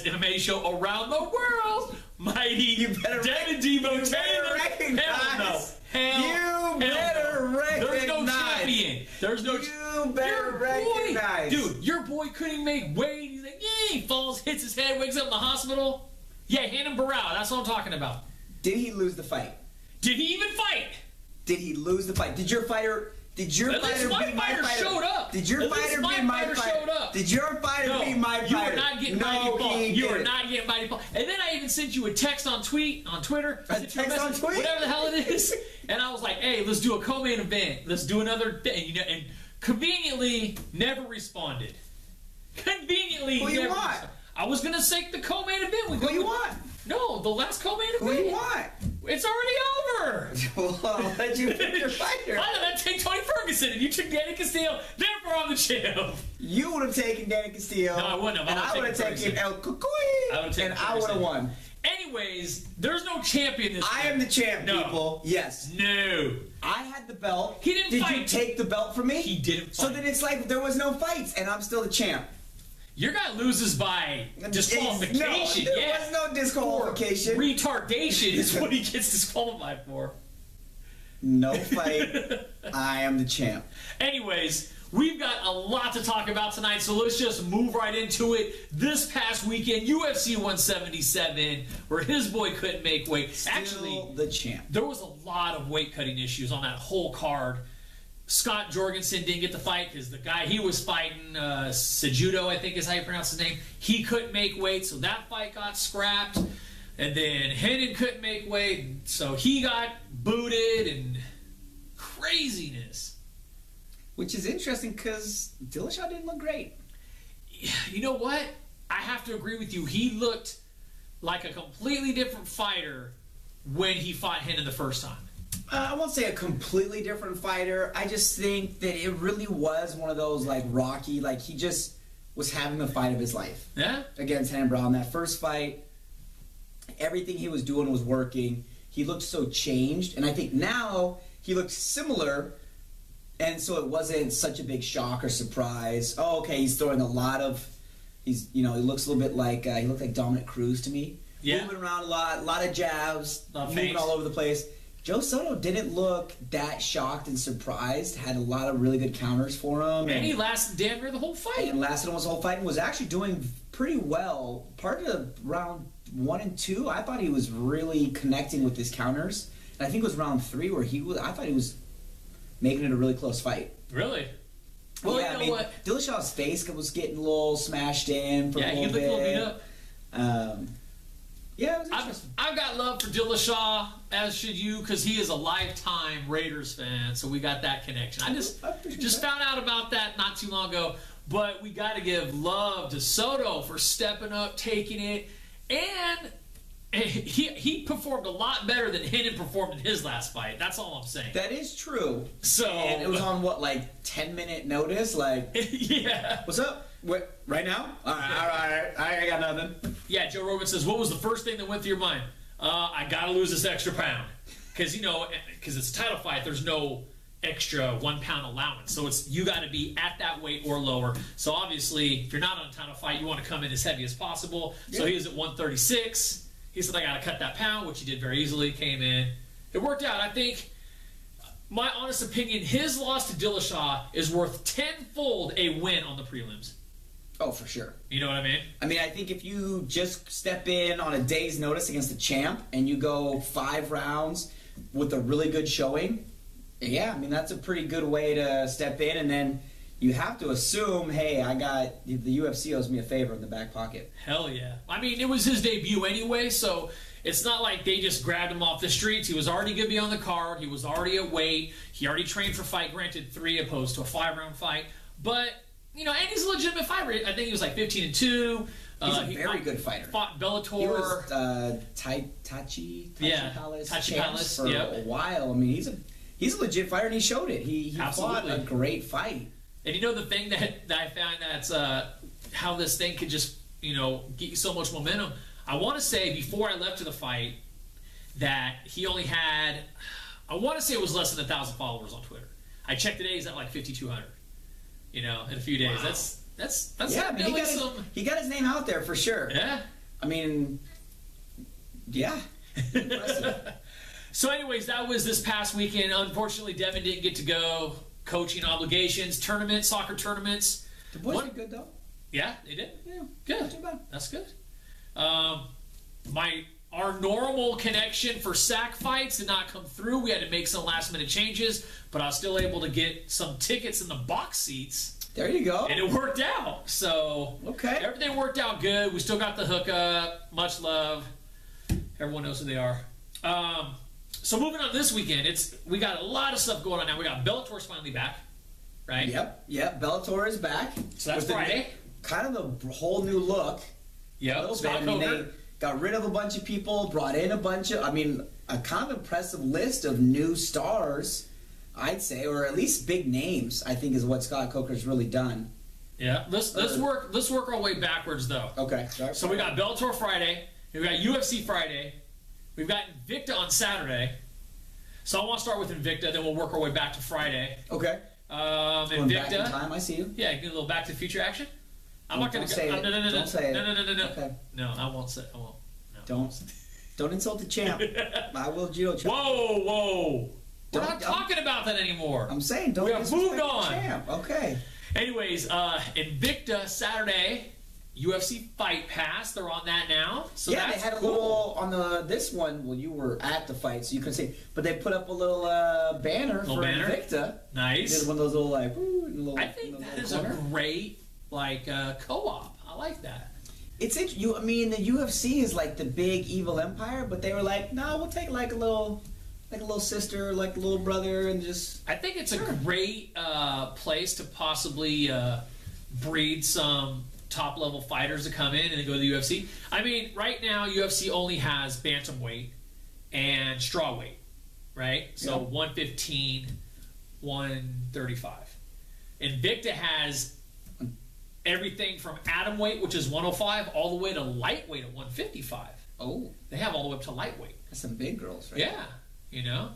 MMA show around the world. Mighty, you better Devin Devo Taylor. Recognize. Hell no. You better recognize. There's no champion. There's no. You better recognize. Dude, your boy couldn't make weight. He's like, yeah, he falls, hits his head, wakes up in the hospital. Yeah, hand him Barrow. That's what I'm talking about. Did he lose the fight? Did he even fight? Did he lose the fight? Did your fighter? Did your fighter beat my fighter? Showed up. Did your fighter beat my fighter? Did your fighter beat my fighter? You are not getting Mighty Paul. You are not getting Mighty Paul. And then I even sent you a text on Twitter. A text on Twitter? Whatever the hell it is. And I was like, hey, let's do a co-main event. Let's do another thing. You know, and conveniently never responded. Conveniently Who you want? I was going to say the co-main event. Who you want? No, the last co-main event. Who you want? It's already over. Well, I'll let you pick your fighter. I let take Tony Ferguson, and you took Danny Castillo. Therefore, I'm the champ. You would have taken Danny Castillo. No, I wouldn't have. And I would have taken El Cucuy. And I would have won. Anyways, there's no champion this I am the champ, no. people. Yes. No. I had the belt. He didn't fight. Did you take the belt from me? He didn't fight. So then it's like there was no fights, and I'm still the champ. Your guy loses by disqualification. No, there was no disqualification. Retardation is what he gets disqualified for. No fight. I am the champ. Anyways, we've got a lot to talk about tonight, so let's just move right into it. This past weekend, UFC 177, where his boy couldn't make weight. Still Actually, the champ. There was a lot of weight cutting issues on that whole card. Scott Jorgensen didn't get the fight because the guy he was fighting, Cejudo, I think is how you pronounce his name, he couldn't make weight, so that fight got scrapped. And then Hennon couldn't make weight, so he got booted and craziness. Which is interesting because Dillashaw didn't look great. You know what? I have to agree with you. He looked like a completely different fighter when he fought Hennon the first time. I won't say a completely different fighter. I just think that it really was one of those, like, Rocky, like, he just was having the fight of his life. Yeah? Against Hennon Brown. That first fight, everything he was doing was working. He looked so changed. And I think now he looks similar, and so it wasn't such a big shock or surprise. Oh, okay, he's throwing a lot of, he looks a little bit like, he looked like Dominic Cruz to me. Yeah. Moving around a lot of jabs, moving feints. all over the place. Joe Soto didn't look that shocked and surprised. Had a lot of really good counters for him. And he lasted damn near the whole fight. And lasted almost the whole fight and was actually doing pretty well. Part of round 1 and 2, I thought he was really connecting with his counters. And I think it was round 3 where I thought he was making it a really close fight. Really? Well, yeah, what? Dillashaw's face was getting a little smashed in for a little bit. Yeah, he looked a little beat up. Yeah, it was interesting. I've got love for Dillashaw, as should you, because he is a lifetime Raiders fan, so we got that connection. I just found out about that not too long ago, but we got to give love to Soto for stepping up, taking it, and he performed a lot better than Hennon performed in his last fight. That's all I'm saying. That is true. So and it was on what, like 10-minute notice? Like, yeah. What's up? What, right now? All right. I got nothing. Yeah, Joe Rogan says, what was the first thing that went through your mind? I got to lose this extra pound. Because, because it's a title fight, there's no extra 1 pound allowance. So you got to be at that weight or lower. So obviously, if you're not on a title fight, you want to come in as heavy as possible. Yeah. So he was at 136. He said, I got to cut that pound, which he did very easily, came in. It worked out. I think, my honest opinion, his loss to Dillashaw is worth tenfold a win on the prelims. Oh, for sure. You know what I mean? I mean, I think if you just step in on a day's notice against the champ and you go 5 rounds with a really good showing, yeah, I mean, that's a pretty good way to step in. And then you have to assume, hey, the UFC owes me a favor in the back pocket. Hell yeah. I mean, it was his debut anyway, so it's not like they just grabbed him off the streets. He was already going to be on the card. He was already at weight. He already trained for fight, granted 3 opposed to a 5-round fight. But, and he's a legitimate fighter. I think he was like 15-2. He's a very good fighter. Fought Bellator. He was Tachi Palace for a while. I mean, he's a legit fighter, and he showed it. He fought a great fight. And you know the thing that I found that's how this thing could just get you so much momentum. I want to say before I left to the fight that he only had, I want to say it was less than 1,000 followers on Twitter. I checked today; he's at like 5,200. In a few days. Wow. That's yeah. I mean, he got his name out there for sure. Yeah. I mean, yeah. Impressive. So, anyways, that was this past weekend. Unfortunately, Devin didn't get to go. Coaching obligations, tournaments, soccer tournaments. The boys did good though. Yeah, they did. Yeah, good. Not too bad. That's good. Our normal connection for sack fights did not come through. We had to make some last minute changes, but I was still able to get some tickets in the box seats. There you go. And it worked out. So everything worked out good. We still got the hookup. Much love. Everyone knows who they are. So moving on this weekend, we got a lot of stuff going on now. We got Bellator's finally back, right? Yep. Bellator is back. So that's Friday. Kind of a whole new look. Yeah. I mean, they got rid of a bunch of people, brought in a bunch of, a kind of impressive list of new stars, I'd say, or at least big names, I think is what Scott Coker's really done. Yeah. Let's work our way backwards though. Okay. So we got Bellator Friday, we got UFC Friday, we've got Invicta on Saturday. So I want to start with Invicta, then we'll work our way back to Friday. Okay. Invicta. Back in time, I see you. Yeah, get a little Back to the Future action. I'm not going to say go. it. No. Don't say it. No. Okay. No, I won't say. I won't. No. Don't insult the champ. I will judo champ. Whoa. We're not talking about that anymore. I'm saying don't. We have moved on. The champ. Okay. Anyways, Invicta Saturday, UFC Fight Pass. They're on that now. So yeah, that's they had cool. a little on this one. Well, you were at the fight, so you couldn't see. But they put up a little banner for Invicta. Nice. They did one of those little I think that is a great co-op. I like that. It's interesting. I mean, the UFC is like the big evil empire, but they were like, no, we'll take like a little sister, like a little brother, and just. I think it's a great place to possibly breed some top-level fighters to come in and then go to the UFC. I mean, right now, UFC only has bantamweight and strawweight, right? So 115, 135. Invicta has everything from atomweight, which is 105, all the way to lightweight at 155. Oh. They have all the way up to lightweight. That's some big girls, right? Yeah,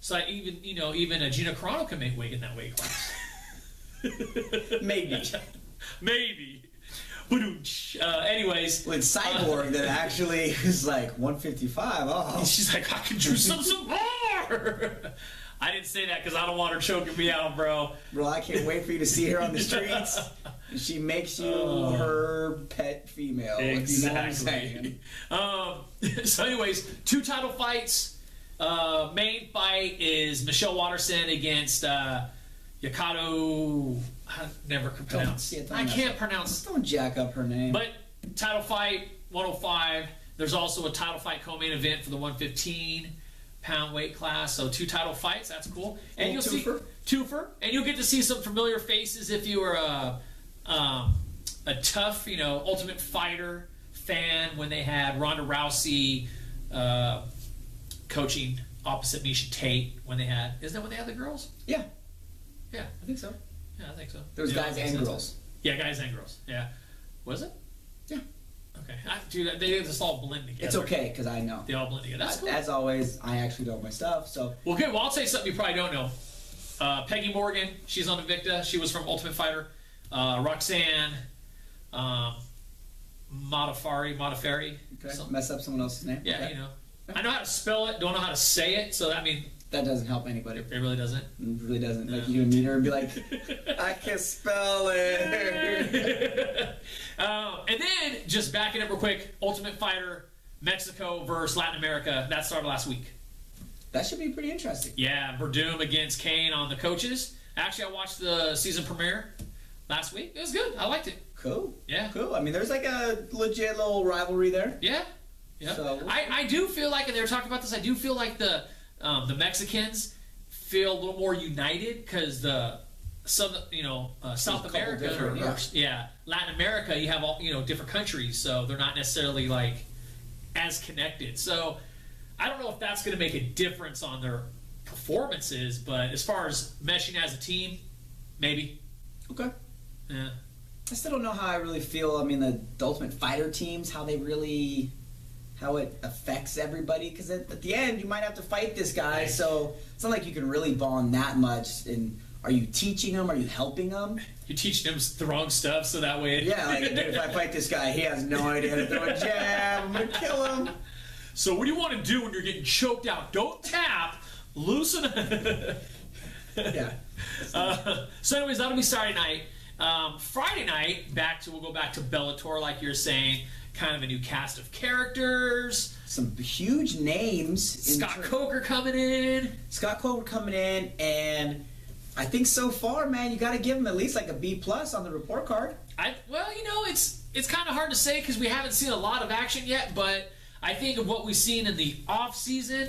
So even a Gina Carano can make weight in that weight class. Maybe. Anyways. With Cyborg that actually is like 155. Oh. She's like, I can do some more. I didn't say that because I don't want her choking me out, bro. Bro, I can't wait for you to see her on the streets. She makes you her pet female. Exactly. So anyways, 2 title fights. Main fight is Michelle Waterson against Yakato. I never can pronounce. I can't pronounce. Don't jack up her name. But title fight 105. There's also a title fight co-main event for the 115-pound weight class. So 2 title fights. That's cool. And you'll see twofer, and you'll get to see some familiar faces if you were a tough, Ultimate Fighter fan when they had Ronda Rousey coaching opposite Misha Tate when they had. Isn't that when they had the girls? Yeah. Yeah, I think so. Yeah, I think so. There was guys and girls. Yeah, guys and girls. Yeah. Was it? Yeah. Okay. Dude, they just all blend together. It's okay, because I know. They all blend together. That's cool. As always, I actually know my stuff, so. Well, good. Well, I'll say something you probably don't know. Peggy Morgan, she's on Invicta. She was from Ultimate Fighter. Roxanne Modafferi. Okay. Mess up someone else's name. Yeah, okay. I know how to spell it, don't know how to say it, so I mean... That doesn't help anybody. It really doesn't? It really doesn't. No. Like, you meet her and be like, I can spell it. And then, just backing up real quick, Ultimate Fighter, Mexico versus Latin America. That started last week. That should be pretty interesting. Yeah, Verdum against Kane on the coaches. Actually, I watched the season premiere last week. It was good. I liked it. Cool. Yeah. Cool. I mean, there's like a legit little rivalry there. Yeah. Yeah. So, I do feel like, and they were talking about this, I do feel like the Mexicans feel a little more united because the South America or Latin America, you have all different countries, so they're not necessarily like as connected. So I don't know if that's going to make a difference on their performances, but as far as meshing as a team, maybe. Okay. Yeah. I still don't know how I really feel. I mean, the Ultimate Fighter teams, how it affects everybody, because at the end you might have to fight this guy, so it's not like you can really bond that much. And are you teaching them? Are you helping them? You're teaching them the wrong stuff, so that way. Yeah, like dude, if I fight this guy, he has no idea how to throw a jab. I'm gonna kill him. So what do you want to do when you're getting choked out? Don't tap. Loosen up. Yeah. So anyways, that'll be Saturday night. Friday night, we'll go back to Bellator, like you're saying. Kind of a new cast of characters. Some huge names. Scott Coker coming in. And I think so far, man, you got to give him at least like a B+ on the report card. It's kind of hard to say because we haven't seen a lot of action yet, but I think of what we've seen in the off season.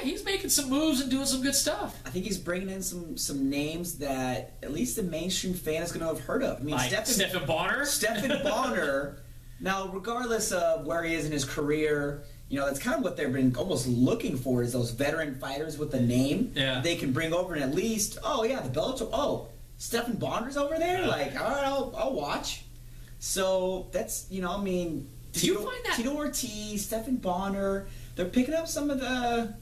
He's making some moves and doing some good stuff. I think he's bringing in some names that at least the mainstream fan is going to have heard of. I mean, like Stephan Bonnar. Stephan Bonnar. Now, regardless of where he is in his career, that's kind of what they've been almost looking for, is those veteran fighters with a name they can bring over and at least, the Bellator, Stephan Bonner's over there? Yeah. Like, all right, I'll watch. So that's, did you find that? Tito Ortiz, Stephan Bonnar, they're picking up some of the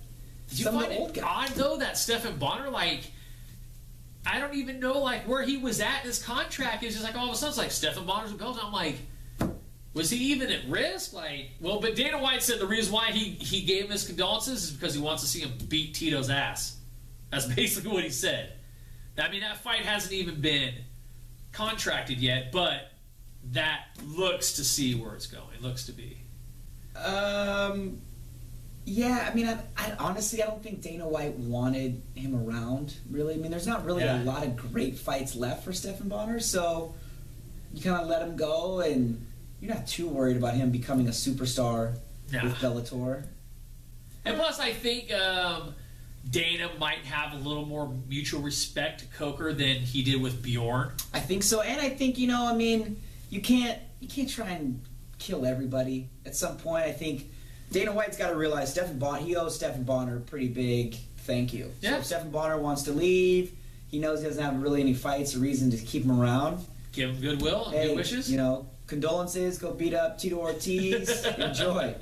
Did you find it odd, though, that Stephan Bonnar, I don't even know, where he was at in his contract. It's just like, all of a sudden, it's like, Stephan Bonner's a Bellator. I'm like, was he even at risk? But Dana White said the reason why he gave him his condolences is because he wants to see him beat Tito's ass. That's basically what he said. I mean, that fight hasn't even been contracted yet, but that looks to see where it's going. Looks to be. Yeah, I mean, I honestly, I don't think Dana White wanted him around, really. I mean, there's not really a lot of great fights left for Stephan Bonnar, so you kind of let him go, and you're not too worried about him becoming a superstar with Bellator. And plus, I think Dana might have a little more mutual respect to Coker than he did with Bjorn. I think so, and I think, you can't try and kill everybody. At some point, I think Dana White's got to realize he owes Stephan Bonnar a pretty big thank you. Yeah. So if Stephan Bonnar wants to leave, he knows he doesn't have really any fights or reason to keep him around. Give him goodwill, good wishes. Condolences, go beat up Tito Ortiz, enjoy.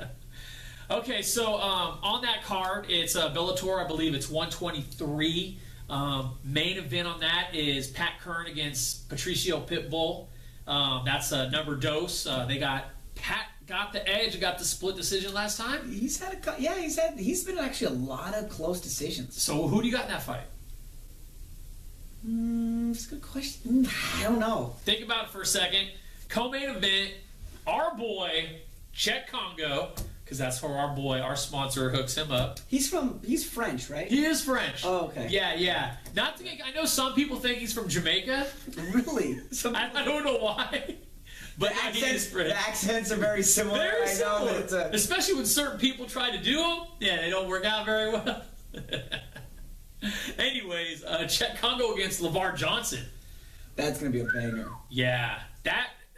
Okay, so on that card, it's Bellator, I believe it's 123. Main event on that is Pat Curran against Patricio Pitbull. That's a number dose. Pat got the edge, got the split decision last time. He's been actually a lot of close decisions. So who do you got in that fight? That's a good question. I don't know. Think about it for a second. Co-main event, our boy Cheick Kongo, because that's where our sponsor hooks him up. He's French, right? He is French. Oh, okay. Yeah. I know some people think he's from Jamaica. Really? I don't know why. But the accents are very similar. Very similar. Especially when certain people try to do them. Yeah, they don't work out very well. Anyways, Cheick Kongo against LeVar Johnson. That's going to be a banger. Yeah.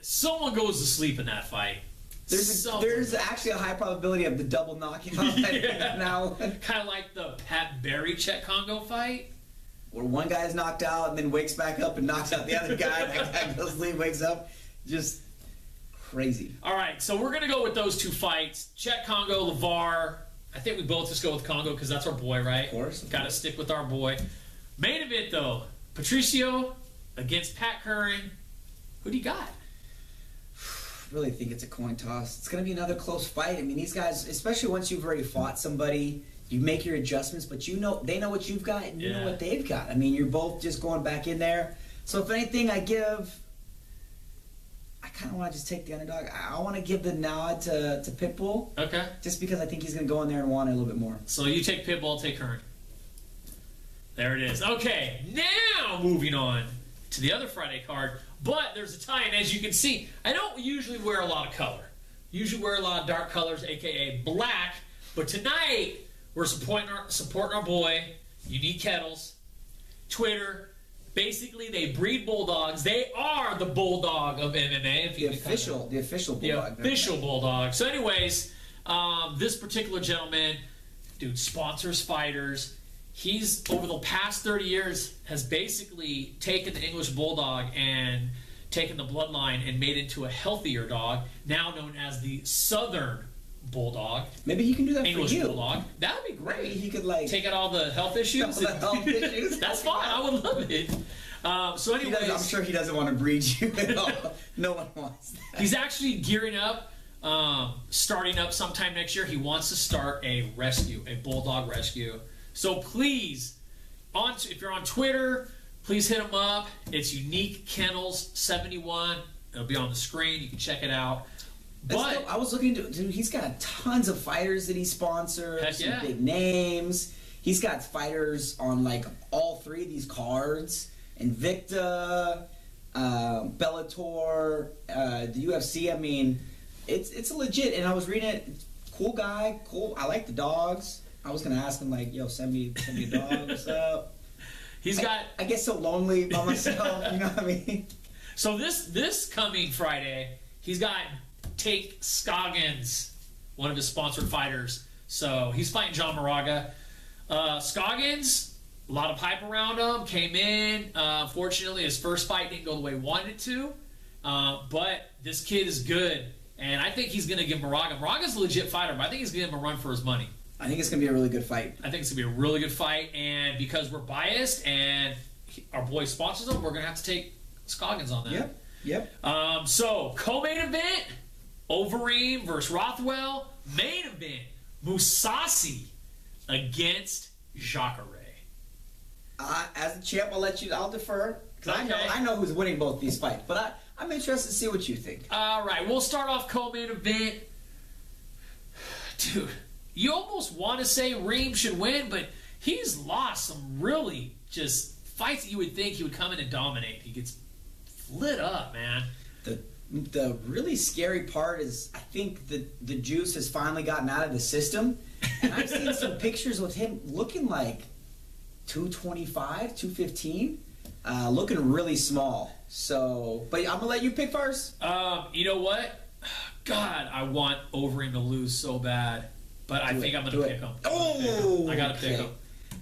Someone goes to sleep in that fight. There's actually a high probability of the double knockout now. Kind of like the Pat Barry Cheick Kongo fight. Where one guy's knocked out and then wakes back up and knocks out the other guy. That guy goes to sleep, wakes up. Just crazy. All right, so we're going to go with those two fights. Cheick Kongo, LeVar. I think we both just go with Kongo because that's our boy, right? Of course. Got to stick with our boy. Main event, though. Patricio against Pat Curran. Who do you got? Really think it's a coin toss. It's going to be another close fight. I mean, these guys, especially once you've already fought somebody, you make your adjustments, but they know what you've got and you know what they've got. I mean, you're both just going back in there. So if anything, I kind of want to just take the underdog. I want to give the nod to Pitbull. Okay. Just because I think he's going to go in there and want it a little bit more. So you take Pitbull, I'll take Curran. There it is. Okay, now moving on to the other Friday card. But there's a tie, and as you can see, I don't usually wear a lot of color. Usually wear a lot of dark colors, a.k.a. black. But tonight, we're supporting our boy, Unique Kennels. Twitter, Basically, they breed bulldogs. They are the bulldog of MMA. If you the official bulldog. The official bulldog. So, anyways, this particular gentleman, dude, sponsors fighters. He's, over the past 30 years, has basically taken the English bulldog and taken the bloodline and made it into a healthier dog, now known as the Southern Bulldog. Maybe he can do that English for you. Bulldog. That would be great. Maybe he could, like, take out all the health issues. All the health issues. That's fine. I would love it. So anyways, I'm sure he doesn't want to breed you at all. No one wants that. He's actually gearing up, starting up sometime next year. He wants to start a rescue, a bulldog rescue. So please, if you're on Twitter, please hit him up. It's Unique Kennels 71. It'll be on the screen. You can check it out. But I was looking to, dude, he's got tons of fighters that he sponsors, some yeah. big names. He's got fighters on like all 3 of these cards: Invicta, Bellator, the UFC. I mean, it's a legit. And I was reading it. Cool guy, cool. I like the dogs. I was gonna ask him, like, yo, send me a dog. What's up? I get so lonely by myself. You know what I mean? So this coming Friday, he's got Cheick Scoggins, one of his sponsored fighters. So he's fighting John Moraga. Scoggins, a lot of hype around him. Came in. Unfortunately, his first fight didn't go the way he wanted it to. But this kid is good, and I think he's going to give Moraga. Moraga's a legit fighter, but I think he's going to give him a run for his money. I think it's going to be a really good fight. I think it's going to be a really good fight, and because we're biased and our boy sponsors him, we're going to have to take Scoggins on that. Yep. So, co-main event, Overeem versus Rothwell. Main event, Mousasi against Jacare. As the champ, I'll defer. Because Okay. I know who's winning both these fights. But I'm interested to see what you think. All right, we'll start off co-main event. Dude, you almost want to say Reem should win, but he's lost some really just fights that you would think he would come in and dominate. He gets lit up, man. The really scary part is I think the juice has finally gotten out of the system. And I've seen some pictures with him looking like 225, 215, looking really small. So, but I'm going to let you pick first. You know what? God, I want Overeem to lose so bad. But I think I'm going to pick him. Oh! I got to pick him.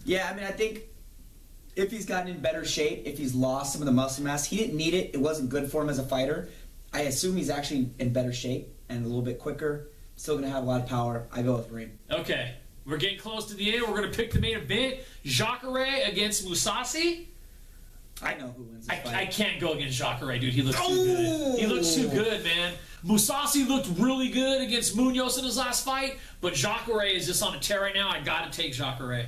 Yeah, I mean, I think if he's gotten in better shape, if he's lost some of the muscle mass, he didn't need it. It wasn't good for him as a fighter. I assume he's actually in better shape and a little bit quicker. Still going to have a lot of power. I go with Reem. Okay. We're getting close to the end. We're going to pick the main event. Jacare against Mousasi. I know who wins this fight. I can't go against Jacare, dude. He looks too good. He looks too good, man. Mousasi looked really good against Munoz in his last fight, but Jacare is just on a tear right now. I got to take Jacare.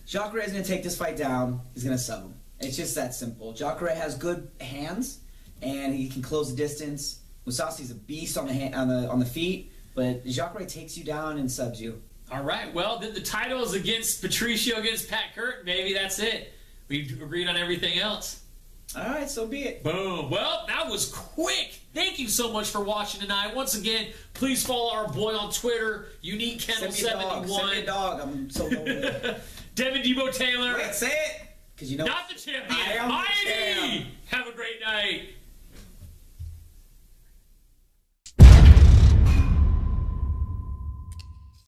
Jacare is going to take this fight down. He's going to sub him. It's just that simple. Jacare has good hands, and he can close the distance. Mousasi's a beast on the feet, but Jacare takes you down and subs you. All right. Well, then the title is against Patricio against Pat Curtin. Maybe that's it. We agreed on everything else. All right, so be it. Boom. Well, that was quick. Thank you so much for watching tonight. Once again, please follow our boy on Twitter, Unique Kennels 71. Send me a dog. I'm so lonely. Devin Debo Taylor. Wait, say it. 'Cause you know not the champion. I am the champ. Have a great night.